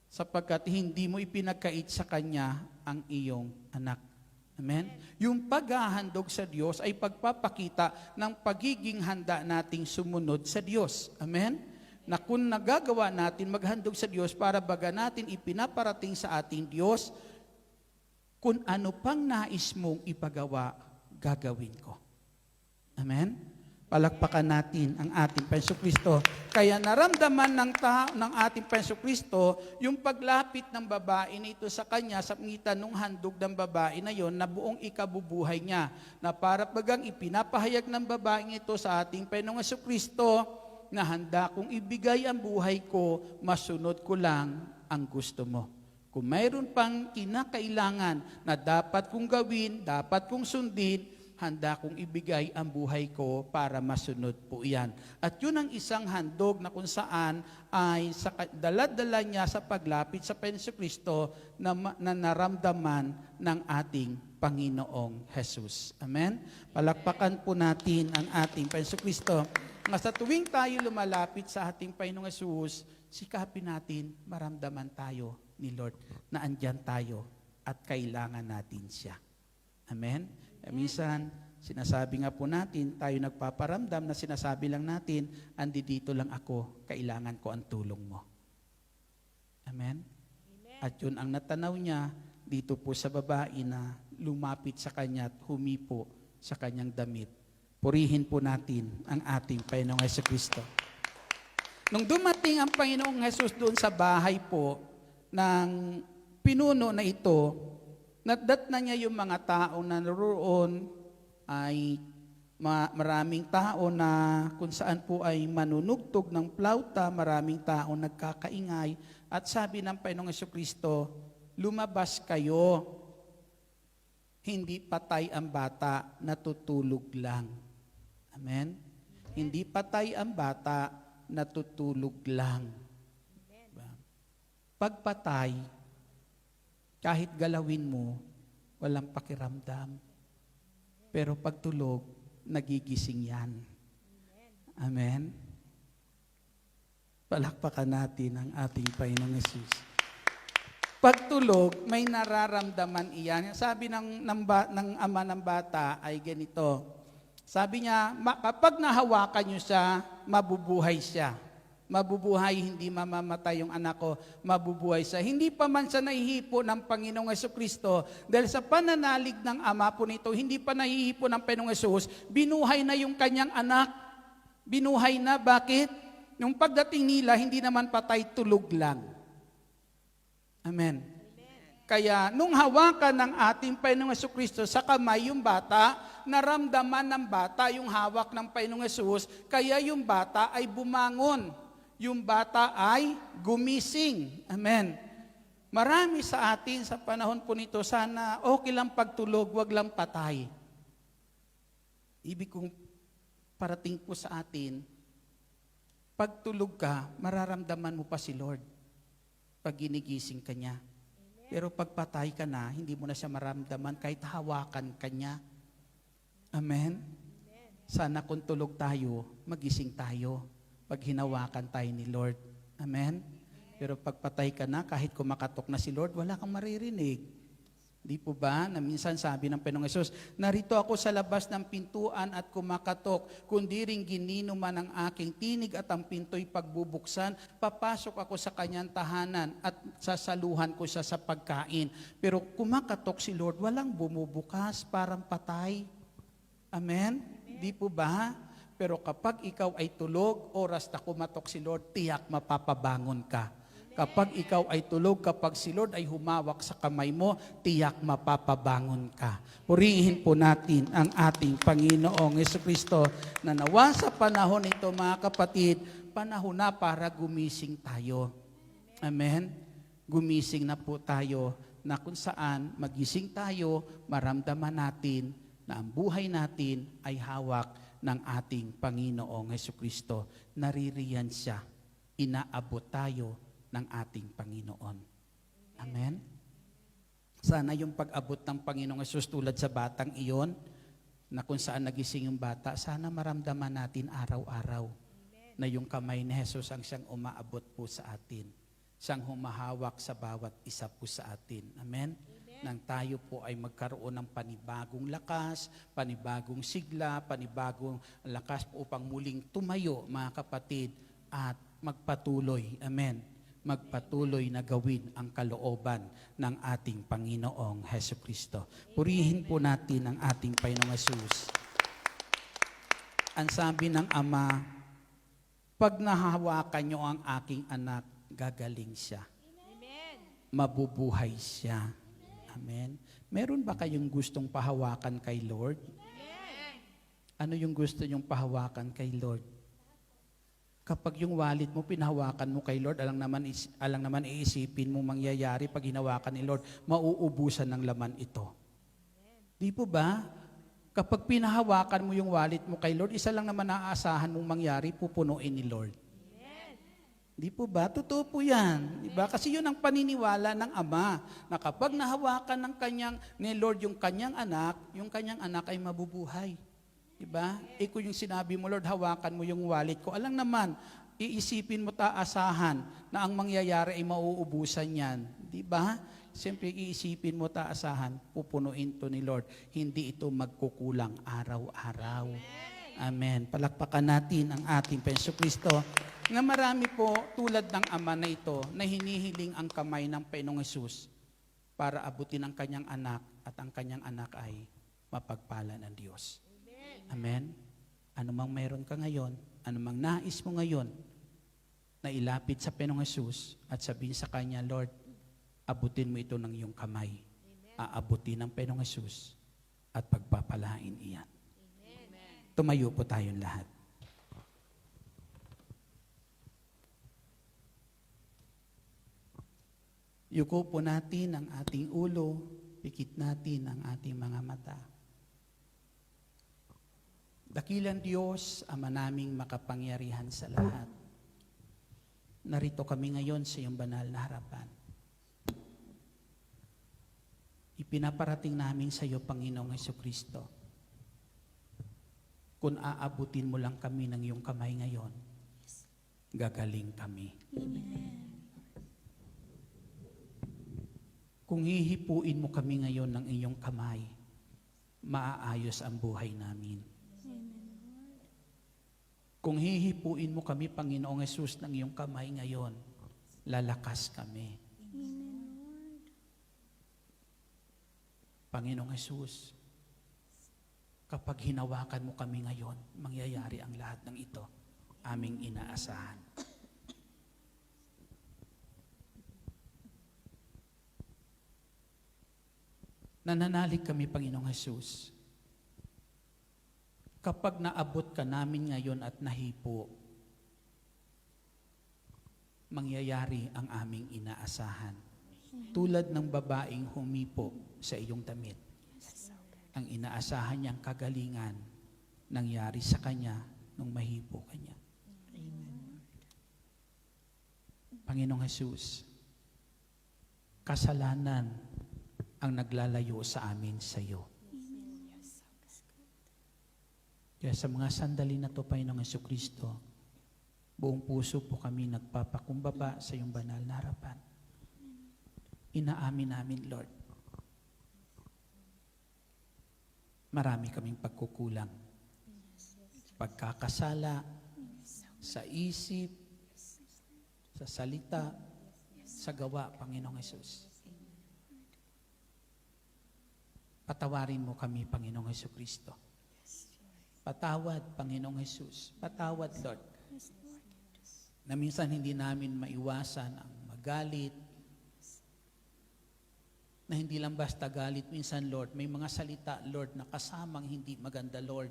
sapagkat hindi mo ipinagkait sa kanya ang iyong anak. Amen? Yung paghahandog sa Diyos ay pagpapakita ng pagiging handa nating sumunod sa Diyos. Amen? Na kung nagagawa natin maghandog sa Diyos para baga natin ipinaparating sa ating Diyos, kung ano pang nais mong ipagawa, gagawin ko. Amen? Palakpakan natin ang ating Panginoong Kristo. Kaya naramdaman ng ating Panginoong Kristo yung paglapit ng babae na ito sa kanya sa pangitan ng handog ng babae na yon na buong ikabubuhay niya. Na para bagang ipinapahayag ng babaeng ito sa ating Panginoong Kristo na handa kong ibigay ang buhay ko, masunod ko lang ang gusto mo. Kung mayroon pang kinakailangan na dapat kong gawin, dapat kong sundin, handa kong ibigay ang buhay ko para masunod po iyan. At yun ang isang handog na kung saan ay dala-dala niya sa paglapit sa Panginoong Kristo na naramdaman ng ating Panginoong Hesus. Amen? Palakpakan po natin ang ating Panginoong Kristo. Nga sa tuwing tayo lumalapit sa ating Panginoong Hesus, sikapin natin maramdaman tayo ni Lord na andyan tayo at kailangan natin siya. Amen? Minsan, sinasabi nga po natin, tayo nagpaparamdam na sinasabi lang natin, andi dito lang ako, kailangan ko ang tulong mo. Amen? At yun ang natanaw niya dito po sa babae na lumapit sa kanya at humipo sa kanyang damit. Purihin po natin ang ating Panginoong Hesukristo. Nung dumating ang Panginoong Hesus doon sa bahay po ng pinuno na ito, nadat na niya yung mga tao na naroon ay maraming tao na kung saan po ay manunugtog ng plauta, maraming tao nagkakaingay. At sabi ng Panginoong Hesukristo, lumabas kayo, hindi patay ang bata, natutulog lang. Amen? Hindi patay ang bata, natutulog lang. Pagpatay, kahit galawin mo, walang pakiramdam. Pero pagtulog, nagigising yan. Amen? Palakpakan natin ang ating Panginoong Hesus. Pagtulog, may nararamdaman iyan. Sabi ng ama ng bata ay ganito. Sabi niya, kapag nahawakan niyo siya, mabubuhay siya. Mabubuhay, hindi mamamatay yung anak ko, mabubuhay siya. Hindi pa man siya nahihipo ng Panginoong Hesukristo dahil sa pananalig ng ama po nito, hindi pa nahihipo ng Panginoong Hesus, binuhay na yung kanyang anak. Binuhay na, bakit? Nung pagdating nila, hindi naman patay, tulog lang. Amen. Kaya nung hawakan ng ating Panginoong Hesukristo sa kamay yung bata, naramdaman ng bata yung hawak ng Panginoong Hesus, kaya yung bata ay bumangon. Yung bata ay gumising. Amen. Marami sa atin sa panahon po nito, sana okay lang pagtulog, wag lang patay. Ibig kong parating po sa atin, pagtulog ka, mararamdaman mo pa si Lord pag ginigising ka niya. Pero pag patay ka na, hindi mo na siya maramdaman kahit hawakan ka niya. Amen? Sana kung tulog tayo, magising tayo pag hinawakan tayo ni Lord. Amen? Pero pag patay ka na, kahit kumakatok na si Lord, wala kang maririnig. Di po ba? Na minsan sabi ng Panginoong Hesus, narito ako sa labas ng pintuan at kumakatok, kundi ring ginino man ang aking tinig at ang pinto'y pagbubuksan, papasok ako sa kanyang tahanan at sasaluhan ko siya sa pagkain. Pero kumakatok si Lord, walang bumubukas, parang patay. Amen? Di po ba? Pero kapag ikaw ay tulog, oras na kumatok si Lord, tiyak mapapabangon ka. Kapag ikaw ay tulog, kapag si Lord ay humawak sa kamay mo, tiyak mapapabangon ka. Purihin po natin ang ating Panginoong Jesucristo na nawa sa panahon ito, mga kapatid, panahon na para gumising tayo. Amen? Gumising na po tayo na kung saan magising tayo, maramdaman natin na ang buhay natin ay hawak ng ating Panginoong Jesucristo. Naririyan siya. Inaabot tayo ng ating Panginoon. Amen? Sana yung pag-abot ng Panginoong Hesus tulad sa batang iyon, na kung saan nagising yung bata, sana maramdaman natin araw-araw na yung kamay ni Hesus ang siyang umaabot po sa atin. Siyang humahawak sa bawat isa po sa atin. Amen? Nang tayo po ay magkaroon ng panibagong lakas, panibagong sigla, panibagong lakas upang muling tumayo, mga kapatid, at magpatuloy. Amen? Magpatuloy na gawin ang kalooban ng ating Panginoong Hesukristo. Purihin po natin ang ating Panginoong Hesus. Ang sabi ng Ama, pag nahawakan niyo ang aking anak, gagaling siya. Amen. Mabubuhay siya. Amen. Meron ba kayong gustong pahawakan kay Lord? Amen. Ano yung gusto niyong pahawakan kay Lord? Kapag yung wallet mo, pinahawakan mo kay Lord, alang naman iisipin mo mangyayari pag hinawakan ni Lord, mauubusan ng laman ito. Di po ba? Kapag pinahawakan mo yung wallet mo kay Lord, isa lang naman naaasahan mong mangyari, pupunuin ni Lord. Di po ba? Totoo po yan. Di ba? Kasi yun ang paniniwala ng Ama, na kapag nahawakan ni Lord yung kanyang anak ay mabubuhay. Diba? Iko yung sinabi mo, Lord, hawakan mo yung wallet ko. Alang naman, iisipin mo taasahan na ang mangyayari ay mauubusan yan. Diba? Siyempre, iisipin mo taasahan, pupunuin to ni Lord. Hindi ito magkukulang araw-araw. Amen. Palakpakan natin ang ating Jesucristo. Nga marami po tulad ng Ama na ito na hinihiling ang kamay ng Panginoong Hesus para abutin ang kanyang anak at ang kanyang anak ay mapagpala ng Diyos. Amen? Ano mang mayroon ka ngayon, ano mang nais mo ngayon, na ilapit sa Panginoong Hesus at sabihin sa Kanya, Lord, abutin mo ito ng iyong kamay. Aabutin ng Panginoong Hesus at pagpapalain iyan. Amen. Tumayo po tayong lahat. Yuko po natin ang ating ulo, pikit natin ang ating mga mata. Dakilang Diyos, Ama naming makapangyarihan sa lahat. Narito kami ngayon sa iyong banal na harapan. Ipinaparating namin sa iyo, Panginoong Hesukristo. Kung aabutin mo lang kami ng iyong kamay ngayon, gagaling kami. Amen. Kung hihipuin mo kami ngayon ng iyong kamay, maaayos ang buhay namin. Kung hihipuin mo kami, Panginoong Hesus, ng iyong kamay ngayon, lalakas kami. Panginoong Hesus, kapag hinawakan mo kami ngayon, mangyayari ang lahat ng ito, aming inaasahan. Nananalig kami, Panginoong Hesus, kapag naabot ka namin ngayon at nahipo, mangyayari ang aming inaasahan. Tulad ng babaeng humipo sa iyong damit. Ang inaasahan niyang kagalingan nangyari sa kanya nung mahipo kanya. Panginoong Hesus, kasalanan ang naglalayo sa amin sa iyo. Kaya sa mga sandali na to, Panginoong Jesucristo, buong puso po kami nagpapakumbaba sa iyong banal na harapan. Inaamin namin, Lord. Marami kaming pagkukulang. Pagkakasala, sa isip, sa salita, sa gawa, Panginoong Hesus. Patawarin mo kami, Panginoong Jesucristo. Patawad, Panginoong Hesus. Patawad, Lord. Na minsan hindi namin maiwasan ang magalit, na hindi lang basta galit. Minsan, Lord, may mga salita, Lord, na kasamang hindi maganda, Lord.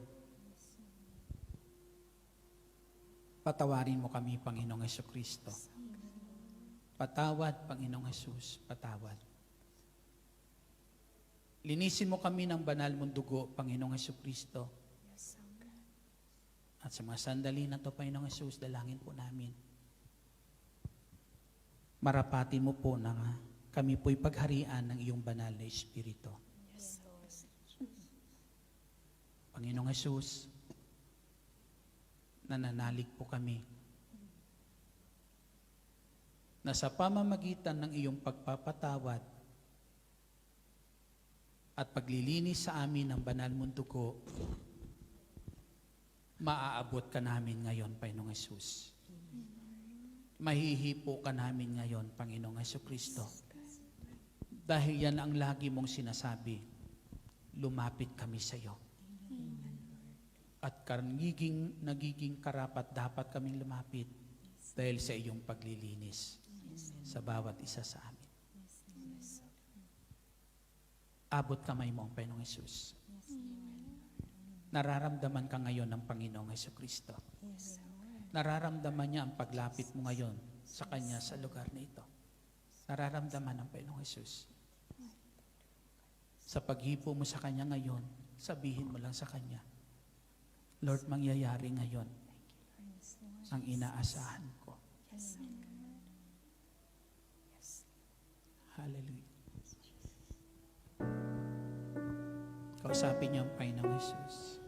Patawarin mo kami, Panginoong Jesucristo. Patawad, Panginoong Hesus. Patawad. Linisin mo kami ng banal mong dugo, Panginoong Jesucristo. At sa mga sandali na to, Panginoong Hesus, dalangin po namin. Marapatin mo po na kami po'y pagharian ng iyong banal na Espiritu. Panginoong Hesus, nananalig po kami na sa pamamagitan ng iyong pagpapatawad at paglilinis sa amin ng banal mong dugo, maaabot ka namin ngayon, Panginoong Hesus. Mahihipo ka namin ngayon, Panginoong Jesucristo. Dahil yan ang lagi mong sinasabi, lumapit kami sa iyo. At nagiging karapat dapat kaming lumapit dahil sa iyong paglilinis sa bawat isa sa amin. Abot kamay mo, Panginoong Hesus. Nararamdaman ka ngayon ng Panginoong Jesucristo. Nararamdaman niya ang paglapit mo ngayon sa Kanya sa lugar na ito. Nararamdaman ng Panginoong Hesus. Sa paghipo mo sa Kanya ngayon, sabihin mo lang sa Kanya, Lord, mangyayari ngayon ang inaasahan ko. Hallelujah. Kausapin niyo ang Panginoong Hesus.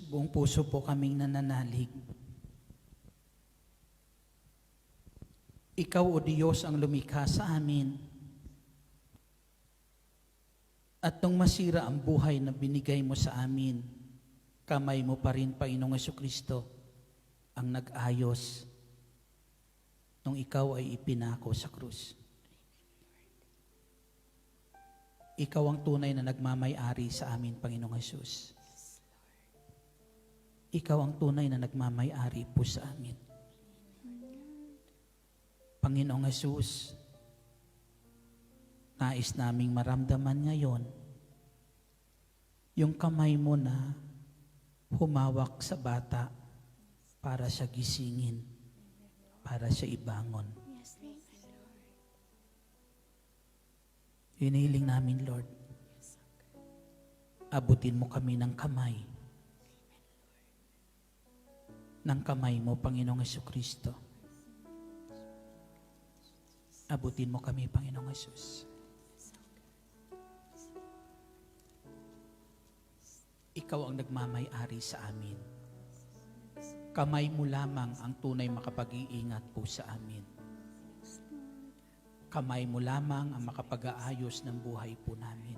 buong puso po kaming nananalig. Ikaw, O Diyos, ang lumikha sa amin. At nung masira ang buhay na binigay mo sa amin, kamay mo pa rin, Panginoong Jesucristo, ang nag-ayos nung ikaw ay ipinako sa krus. Ikaw ang tunay na nagmamay-ari sa amin, Panginoong Jesus. Ikaw ang tunay na nagmamay-ari po sa amin. Panginoong Jesus, nais naming maramdaman ngayon yung kamay mo na humawak sa bata para siya gisingin, para siya ibangon. Hinihiling namin, Lord, abutin mo kami ng kamay. Ng kamay mo, Panginoong Jesucristo. Abutin mo kami, Panginoong Jesus. Ikaw ang nagmamay-ari sa amin. Kamay mo lamang ang tunay makapag-iingat po sa amin. Kamay mo lamang ang makapag-aayos ng buhay po namin.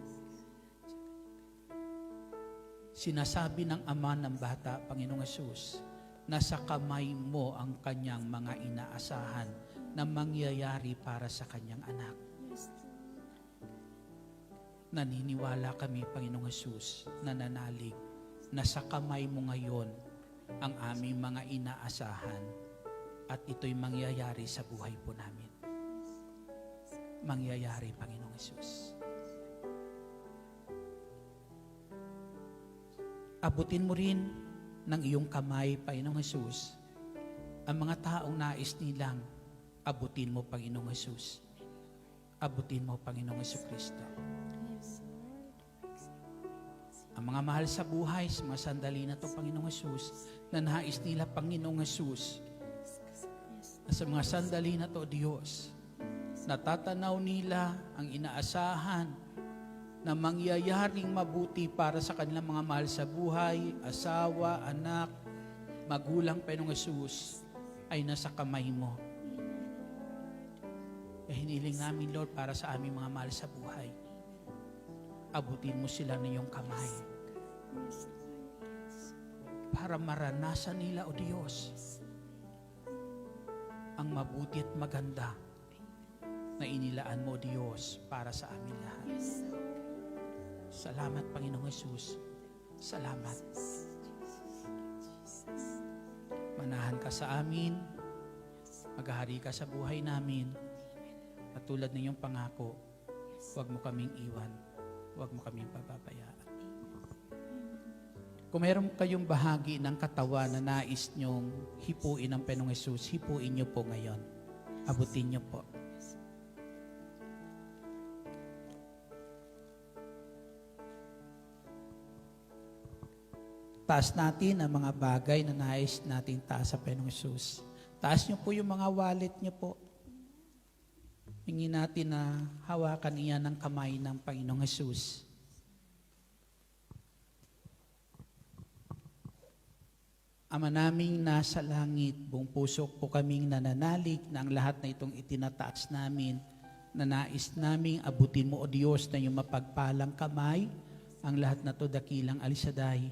Sinasabi ng ama ng bata, Panginoong Jesus, na sa kamay mo ang kanyang mga inaasahan na mangyayari para sa kanyang anak. Naniniwala kami, Panginoong Jesus, nananalig na sa kamay mo ngayon ang aming mga inaasahan at ito'y mangyayari sa buhay po namin. Mangyayari, Panginoong Jesus. Abutin mo rin ng iyong kamay, Panginoong Jesus, ang mga taong nais nilang abutin mo, Panginoong Jesus. Abutin mo, Panginoong Jesucristo. Ang mga mahal sa buhay, sa mga sandali na ito, Panginoong Jesus, na nais nila, Panginoong Jesus, na sa mga sandali na ito, Diyos, natatanaw nila ang inaasahan na mangyayaring mabuti para sa kanilang mga mahal sa buhay, asawa, anak, magulang, Panginoong Jesus, ay nasa kamay mo. Hiniling namin, Lord, para sa aming mga mahal sa buhay. Abutin mo sila ng iyong kamay. Para maranasan nila, O Diyos, ang mabuti at maganda na inilaan mo, Diyos, para sa amin lahat. Salamat, Panginoong Jesus. Salamat. Manahan ka sa amin. Maghahari ka sa buhay namin. At tulad ng iyong pangako, huwag mo kaming iwan. Huwag mo kaming pababayaan. Kung meron kayong bahagi ng katawan na nais nyong hipuin ng Panginoong Jesus, hipuin nyo po ngayon. Abutin nyo po. Taas natin ang mga bagay na nais natin taas sa Panginoong Jesus. Taas nyo po yung mga wallet nyo po. Hingin natin na hawakan iyan ng kamay ng Panginoong Jesus. Ama naming nasa langit, buong puso po kaming nananalig na ang lahat na itong itinataas namin, na nais naming abutin mo, O Diyos, na yung mapagpalang kamay, ang lahat na to dakilang alisaday,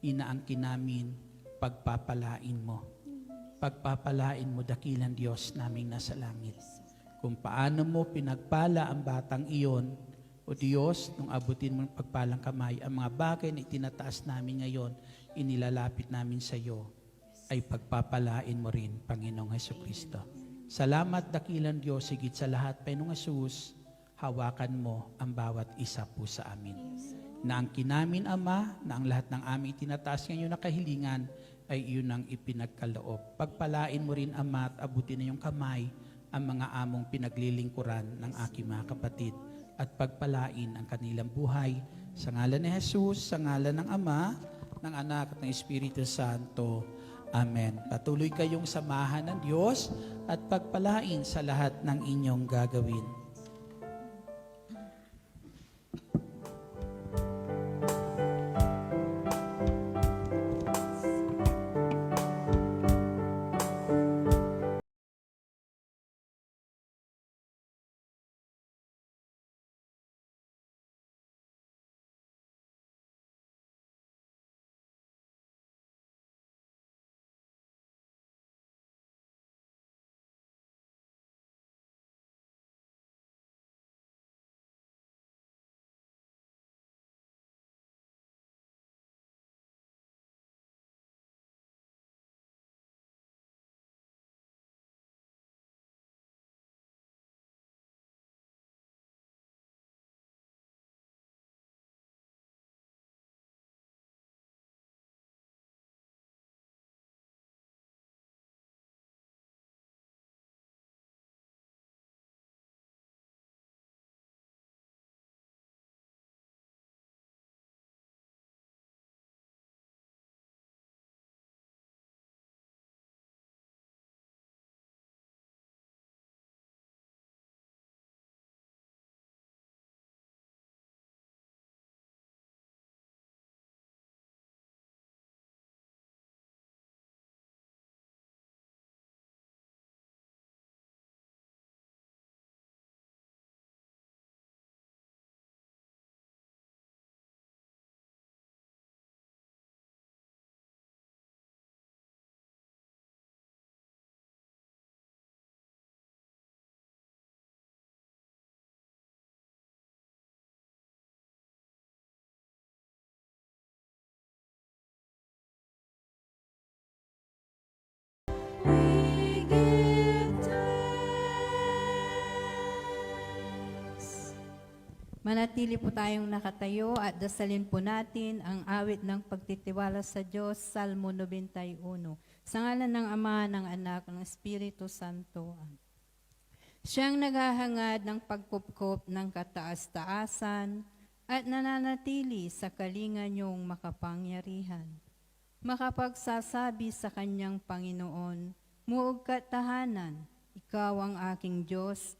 inaangkin namin, pagpapalain mo. Pagpapalain mo, dakilang Diyos naming nasa langit. Kung paano mo pinagpala ang batang iyon, O Diyos, nung abutin mo ng pagpalang kamay, ang mga bagay na itinataas namin ngayon, inilalapit namin sa iyo, ay pagpapalain mo rin, Panginoong Jesucristo. Salamat, dakilang Diyos, higit sa lahat, Panginoong Jesus, hawakan mo ang bawat isa po sa amin. Naangkin namin, Ama, na ang lahat ng aming itinataas ngayon na kahilingan ay iyon ang ipinagkaloob. Pagpalain mo rin, Ama, at abutin na yung kamay ang mga among pinaglilingkuran ng aking mga kapatid at pagpalain ang kanilang buhay sa ngalan ni Jesus, sa ngalan ng Ama, ng Anak at ng Espiritu Santo. Amen. Patuloy kayong samahan ng Diyos at pagpalain sa lahat ng inyong gagawin. Manatili po tayong nakatayo at dasalin po natin ang awit ng pagtitiwala sa Diyos, Salmo 91. Sa ngalan ng Ama, ng Anak, ng Espiritu Santo. Siyang naghahangad ng pagkupkop ng kataas-taasan at nananatili sa kalinga niyong makapangyarihan. Makapagsasabi sa kanyang Panginoon, muog ka tahanan, ikaw ang aking Diyos,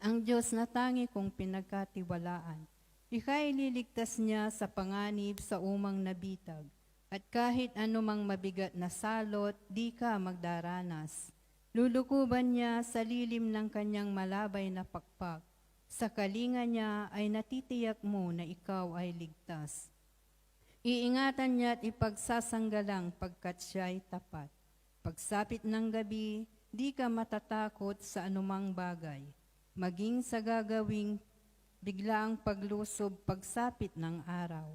ang Diyos na tangi kong pinagkatiwalaan. Ika'y liligtas niya sa panganib sa umang nabitag, at kahit anumang mabigat na salot, di ka magdaranas. Lulukuban niya sa lilim ng kanyang malabay na pakpak. Sa kalinga niya ay natitiyak mo na ikaw ay ligtas. Iingatan niya at ipagsasanggalang pagkat siya'y tapat. Pagsapit ng gabi, di ka matatakot sa anumang bagay. Maging sa gagawing biglaang paglusob pagsapit ng araw.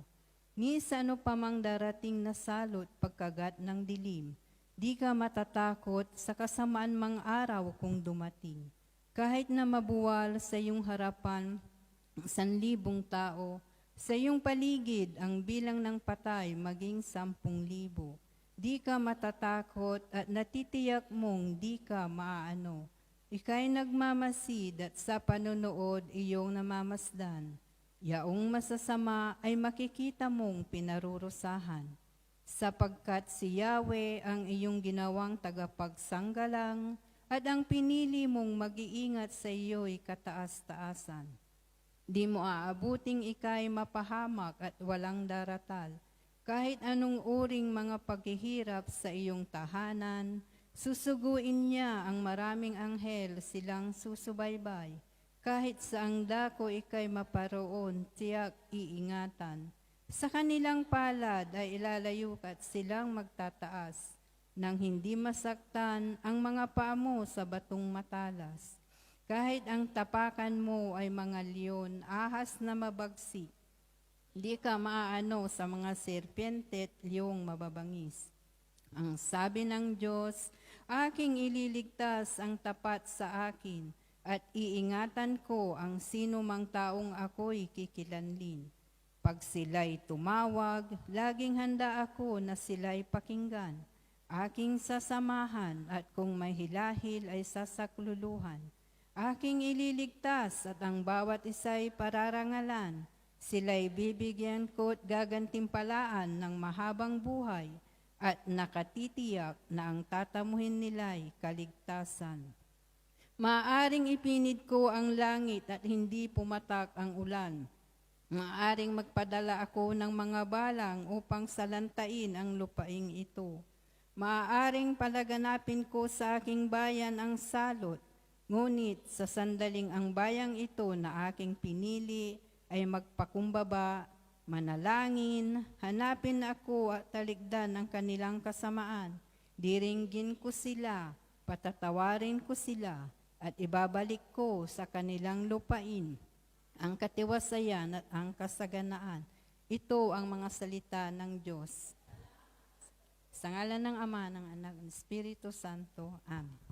Ni sa ano pa mang darating na salot pagkagat ng dilim, di ka matatakot sa kasamaan mang araw kung dumating. Kahit na mabuwal sa iyong harapan 1,000 tao, sa iyong paligid ang bilang ng patay maging 10,000. Di ka matatakot at natitiyak mong di ka maaano. Ika'y nagmamasid at sa panonood iyong namamasdan. Yaong masasama ay makikita mong pinarurusahan. Sapagkat si Yahweh ang iyong ginawang tagapagsanggalang at ang pinili mong mag-iingat sa iyo'y kataas-taasan. Di mo aabuting ika'y mapahamak at walang daratal. Kahit anong uring mga paghihirap sa iyong tahanan, susuguin niya ang maraming anghel silang susubaybay. Kahit saang dako ika'y maparoon, tiyak iingatan. Sa kanilang palad ay ilalayo at silang magtataas, nang hindi masaktan ang mga paa mo sa batong matalas. Kahit ang tapakan mo ay mga leon, ahas na mabagsik, di ka maaano sa mga serpente at liyong mababangis. Ang sabi ng Diyos, aking ililigtas ang tapat sa akin, at iingatan ko ang sino mang taong ako'y kikilanlin. Pag sila'y tumawag, laging handa ako na sila'y pakinggan. Aking sasamahan at kung may hilahil ay sasakluluhan. Aking ililigtas at ang bawat isa'y pararangalan. Sila'y bibigyan ko at gagantimpalaan ng mahabang buhay at nakatitiyak na ang tatamuhin nila'y kaligtasan. Maaaring ipinid ko ang langit at hindi pumatak ang ulan. Maaaring magpadala ako ng mga balang upang salantain ang lupaing ito. Maaaring palaganapin ko sa aking bayan ang salot, ngunit sa sandaling ang bayang ito na aking pinili ay magpakumbaba, manalangin, hanapin ako at talikdan ang kanilang kasamaan. Diringgin ko sila, patatawarin ko sila, at ibabalik ko sa kanilang lupain ang katiwasayan at ang kasaganaan. Ito ang mga salita ng Diyos. Sa ngalan ng Ama, ng Anak, ng Espiritu Santo. Amen.